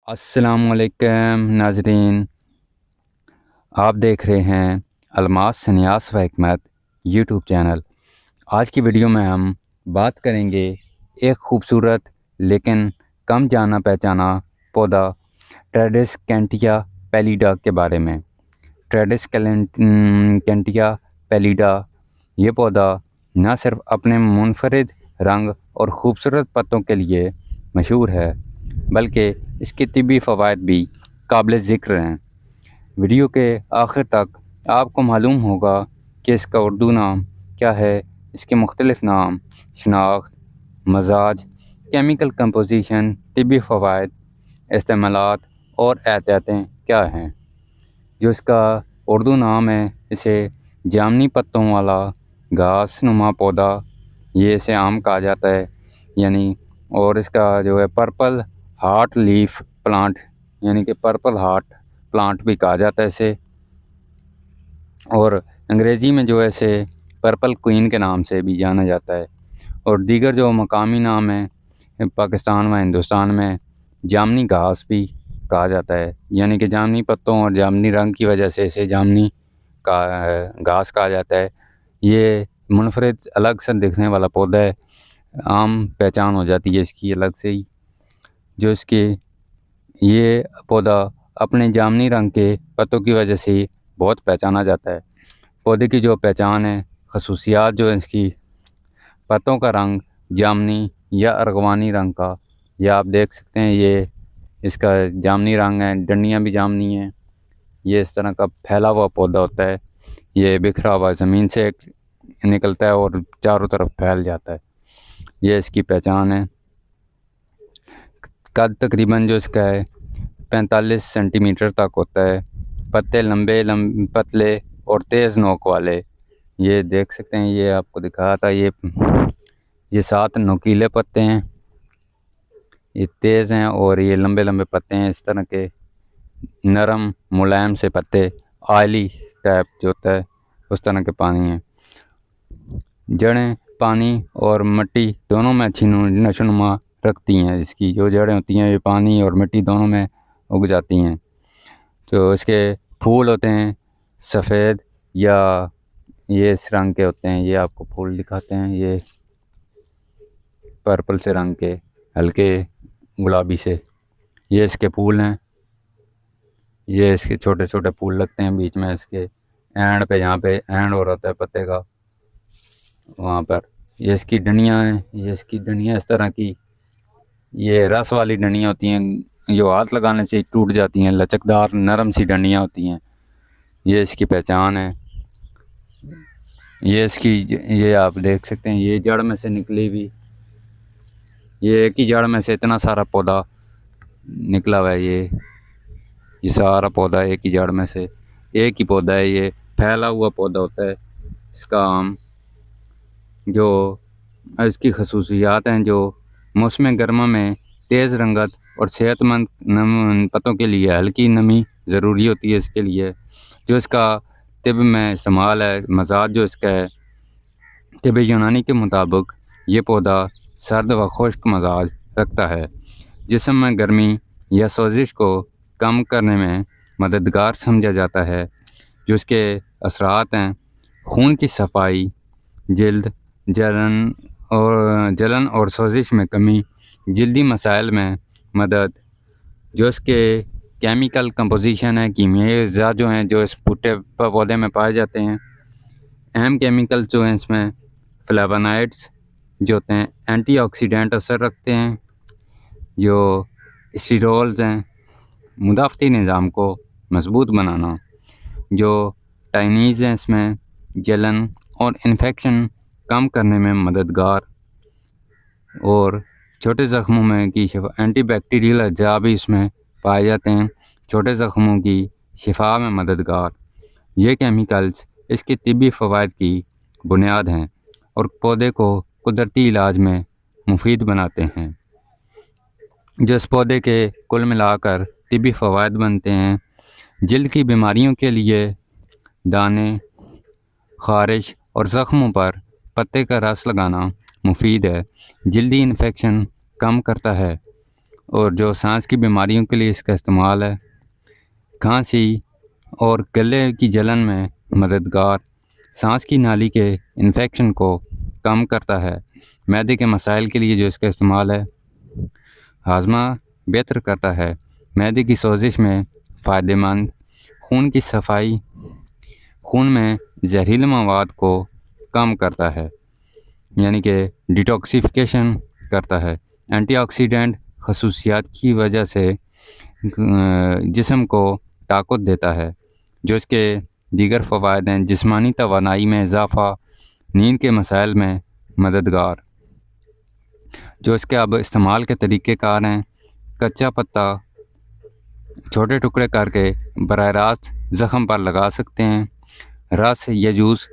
السلام علیکم ناظرین، آپ دیکھ رہے ہیں الماس سنیاس و حکمت یوٹیوب چینل۔ آج کی ویڈیو میں ہم بات کریں گے ایک خوبصورت لیکن کم جانا پہچانا پودا ٹریڈس کینٹیا پیلیڈا کے بارے میں۔ ٹریڈس کینٹیا پیلیڈا یہ پودا نہ صرف اپنے منفرد رنگ اور خوبصورت پتوں کے لیے مشہور ہے بلکہ اس کے طبی فوائد بھی قابل ذکر ہیں۔ ویڈیو کے آخر تک آپ کو معلوم ہوگا کہ اس کا اردو نام کیا ہے، اس کے مختلف نام، شناخت، مزاج، کیمیکل کمپوزیشن، طبی فوائد، استعمالات اور احتیاطیں کیا ہیں۔ جو اس کا اردو نام ہے، اسے جامنی پتوں والا گھاس نما پودا یہ اسے عام کہا جاتا ہے، اور اس کا جو ہے پرپل ہارٹ لیف پلانٹ یعنی کہ پرپل ہارٹ پلانٹ بھی کہا جاتا ہے اسے، اور انگریزی میں جو ہے اسے پرپل کوئین کے نام سے بھی جانا جاتا ہے، اور دیگر جو مقامی نام ہیں پاکستان و ہندوستان میں جامنی گھاس بھی کہا جاتا ہے، یعنی کہ جامنی پتوں اور جامنی رنگ کی وجہ سے اسے جامنی گھاس کہا جاتا ہے۔ یہ منفرد الگ سے دکھنے والا پودا ہے، عام پہچان ہو جاتی ہے اس کی الگ سے ہی۔ جو اس کے یہ پودا اپنے جامنی رنگ کے پتوں کی وجہ سے ہی بہت پہچانا جاتا ہے۔ پودے کی جو پہچان ہے، خصوصیات جو ہیں اس کی، پتوں کا رنگ جامنی یا ارغوانی رنگ کا، یہ آپ دیکھ سکتے ہیں، یہ اس کا جامنی رنگ ہے، ڈنڈیاں بھی جامنی ہیں، یہ اس طرح کا پھیلا ہوا پودا ہوتا ہے، یہ بکھرا ہوا زمین سے نکلتا ہے اور چاروں طرف پھیل جاتا ہے، یہ اس کی پہچان ہے۔ قد تقریباً جو اس کا ہے 45 سینٹی میٹر تک ہوتا ہے، پتے لمبے پتلے اور تیز نوک والے، یہ دیکھ سکتے ہیں، یہ آپ کو دکھا تھا، یہ 7 نوکیلے پتے ہیں، یہ تیز ہیں اور یہ لمبے لمبے پتے ہیں، اس طرح کے نرم ملائم سے پتے، آئلی ٹائپ جو ہوتا ہے اس طرح کے پانی ہیں۔ جڑیں پانی اور مٹی دونوں میں اچھی نشو و نما رکھتی ہیں، اس کی جو جڑیں ہوتی ہیں یہ پانی اور مٹی دونوں میں اگ جاتی ہیں۔ تو اس کے پھول ہوتے ہیں سفید یا یہ اس رنگ کے ہوتے ہیں، یہ آپ کو پھول دکھاتے ہیں، یہ پرپل سے رنگ کے ہلکے گلابی سے، یہ اس کے پھول ہیں، یہ اس کے چھوٹے چھوٹے پھول لگتے ہیں بیچ میں، اس کے اینڈ پہ جہاں پہ اینڈ ہو رہتا ہے پتے کا وہاں پر۔ یہ اس کی ڈنڈیاں ہیں، یہ اس کی ڈنڈیاں اس طرح کی، یہ رس والی ڈنڈیاں ہوتی ہیں جو ہاتھ لگانے سے ٹوٹ جاتی ہیں، لچکدار نرم سی ڈنڈیاں ہوتی ہیں، یہ اس کی پہچان ہے۔ یہ اس کی یہ آپ دیکھ سکتے ہیں، یہ جڑ میں سے نکلی ہوئی، یہ ایک ہی جڑ میں سے اتنا سارا پودا نکلا ہوا ہے، یہ سارا پودا ایک ہی جڑ میں سے ایک ہی پودا ہے، یہ پھیلا ہوا پودا ہوتا ہے۔ اس کا عام جو اس کی خصوصیات ہیں، جو موسم گرما میں تیز رنگت اور صحت مند پتوں کے لیے ہلکی نمی ضروری ہوتی ہے، اس کے لیے جو اس کا طب میں استعمال ہے، مزاج جو اس کا ہے طب یونانی کے مطابق یہ پودا سرد و خشک مزاج رکھتا ہے، جسم میں گرمی یا سوزش کو کم کرنے میں مددگار سمجھا جاتا ہے۔ جو اس کے اثرات ہیں، خون کی صفائی، جلد جلن اور سوزش میں کمی، جلدی مسائل میں مدد۔ جو اس کے کیمیکل کمپوزیشن ہے، کیمیائی اجزاء جو ہیں جو اس پودے میں پائے جاتے ہیں، اہم کیمیکل جو ہیں اس میں فلیوونائڈز جو ہوتے ہیں اینٹی آکسیڈنٹ اثر رکھتے ہیں، جو اسٹیرولز ہیں مدافعتی نظام کو مضبوط بنانا، جو ٹائنیز ہیں اس میں جلن اور انفیکشن کم کرنے میں مددگار، اور چھوٹے زخموں میں کی شفا، اینٹی بیکٹیریل اجزاء بھی اس میں پائے جاتے ہیں، چھوٹے زخموں کی شفا میں مددگار۔ یہ کیمیکلز اس کے طبی فوائد کی بنیاد ہیں اور پودے کو قدرتی علاج میں مفید بناتے ہیں۔ جو اس پودے کے کل ملا کر طبی فوائد بنتے ہیں، جلد کی بیماریوں کے لیے دانے، خارش اور زخموں پر پتے کا رس لگانا مفید ہے، جلدی انفیکشن کم کرتا ہے، اور جو سانس کی بیماریوں کے لیے اس کا استعمال ہے، کھانسی اور گلے کی جلن میں مددگار، سانس کی نالی کے انفیکشن کو کم کرتا ہے، معدے کے مسائل کے لیے جو اس کا استعمال ہے، ہاضمہ بہتر کرتا ہے، معدے کی سوزش میں فائدہ مند، خون کی صفائی، خون میں زہریلے مواد کو کم کرتا ہے، یعنی کہ ڈیٹاکسیفیکیشن کرتا ہے، اینٹی آکسیڈنٹ خصوصیات کی وجہ سے جسم کو طاقت دیتا ہے۔ جو اس کے دیگر فوائد ہیں، جسمانی توانائی میں اضافہ، نیند کے مسائل میں مددگار۔ جو اس کے اب استعمال کے طریقہ کار ہیں، کچا پتا چھوٹے ٹکڑے کر کے براہ راست زخم پر لگا سکتے ہیں، رس یا جوس،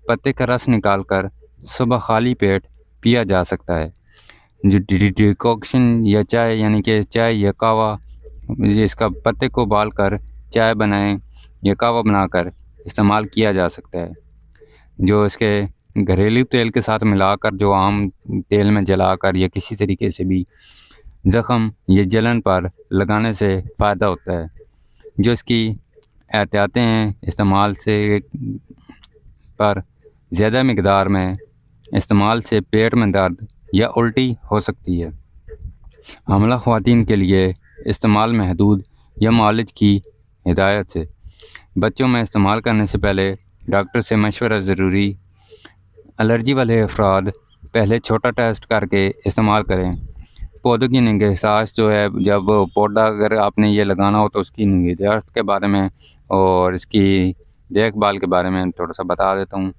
پتے کا رس نکال کر صبح خالی پیٹ پیا جا سکتا ہے۔ جو ڈیکوکشن یا چائے، یعنی کہ چائے یا قہوہ، اس کا پتے کو ابال کر چائے بنائیں یا قہوہ بنا کر استعمال کیا جا سکتا ہے۔ جو اس کے گھریلو تیل کے ساتھ ملا کر، جو عام تیل میں جلا کر یا کسی طریقے سے بھی زخم یا جلن پر لگانے سے فائدہ ہوتا ہے۔ جو اس کی احتیاطیں ہیں، استعمال سے پر زیادہ مقدار میں استعمال سے پیٹ میں درد یا الٹی ہو سکتی ہے۔ حاملہ خواتین کے لیے استعمال محدود یا معالج کی ہدایت سے، بچوں میں استعمال کرنے سے پہلے ڈاکٹر سے مشورہ ضروری۔ الرجی والے افراد پہلے چھوٹا ٹیسٹ کر کے استعمال کریں۔ پودوں کی نگہداشت جو ہے، جب پودا اگر آپ نے یہ لگانا ہو تو اس کی نگہداشت کے بارے میں اور اس کی دیکھ بھال کے بارے میں تھوڑا سا بتا دیتا ہوں۔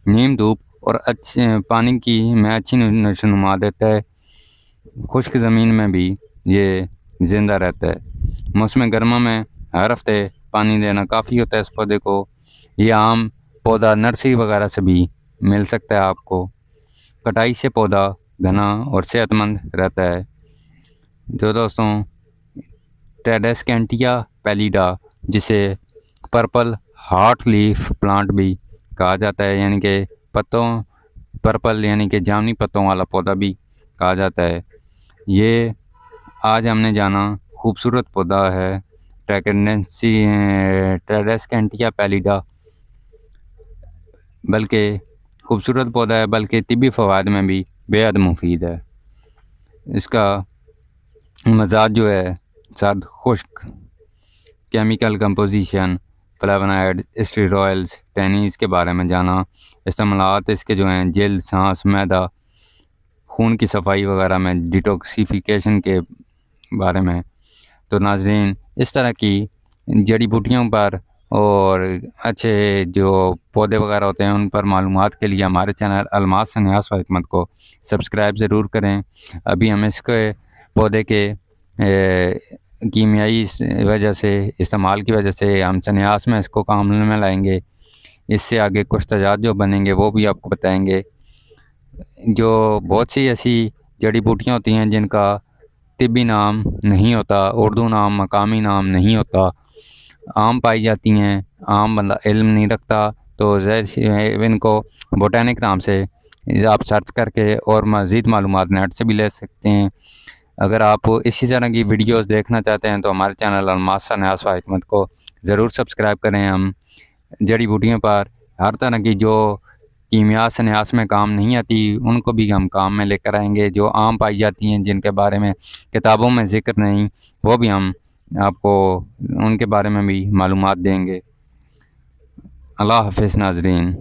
نیم دھوپ اور اچھے پانی کی میں اچھی نشوونما دیتا ہے، خشک زمین میں بھی یہ زندہ رہتا ہے۔ موسم گرما میں ہر ہفتے پانی دینا کافی ہوتا ہے اس پودے کو۔ یہ عام پودا نرسری وغیرہ سے بھی مل سکتا ہے آپ کو۔ کٹائی سے پودا گھنا اور صحت مند رہتا ہے۔ جو دوستوں، ٹریڈیسکینٹیا پیلیڈا، جسے پرپل ہارٹ لیف پلانٹ بھی کہا جاتا ہے، یعنی کہ پتوں پرپل یعنی کہ جامنی پتوں والا پودا بھی کہا جاتا ہے، یہ آج ہم نے جانا خوبصورت پودا ہے، ٹریڈیسکینٹیا پیلیڈا، بلکہ خوبصورت پودا ہے، بلکہ طبی فوائد میں بھی بے حد مفید ہے۔ اس کا مزاج جو ہے سرد خشک، کیمیکل کمپوزیشن، فلیونائڈ، اسٹیرائڈز، ٹینیز کے بارے میں جانا، استعمالات اس کے جو ہیں جلد، سانس، معدہ، خون کی صفائی وغیرہ میں، ڈیٹاکسیفیکیشن کے بارے میں۔ تو ناظرین، اس طرح کی جڑی بوٹیوں پر اور اچھے جو پودے وغیرہ ہوتے ہیں ان پر معلومات کے لیے ہمارے چینل الماس سنیاس و حکمت کو سبسکرائب ضرور کریں۔ ابھی ہم اس کے پودے کے کیمیائی وجہ سے، استعمال کی وجہ سے ہم سنیاس میں اس کو کام میں لائیں گے۔ اس سے آگے کچھ تجارت جو بنیں گے وہ بھی آپ کو بتائیں گے۔ جو بہت سی ایسی جڑی بوٹیاں ہوتی ہیں جن کا طبی نام نہیں ہوتا، اردو نام، مقامی نام نہیں ہوتا، عام پائی جاتی ہیں، عام بندہ علم نہیں رکھتا، تو ان کو بوٹینک نام سے آپ سرچ کر کے اور مزید معلومات نیٹ سے بھی لے سکتے ہیں۔ اگر آپ اسی طرح کی ویڈیوز دیکھنا چاہتے ہیں تو ہمارے چینل الماس سنیاس و حکمت کو ضرور سبسکرائب کریں۔ ہم جڑی بوٹیوں پر ہر طرح کی جو کیمیا سنیاس میں کام نہیں آتی ان کو بھی ہم کام میں لے کر آئیں گے، جو عام پائی جاتی ہیں جن کے بارے میں کتابوں میں ذکر نہیں، وہ بھی ہم آپ کو ان کے بارے میں بھی معلومات دیں گے۔ اللہ حافظ ناظرین۔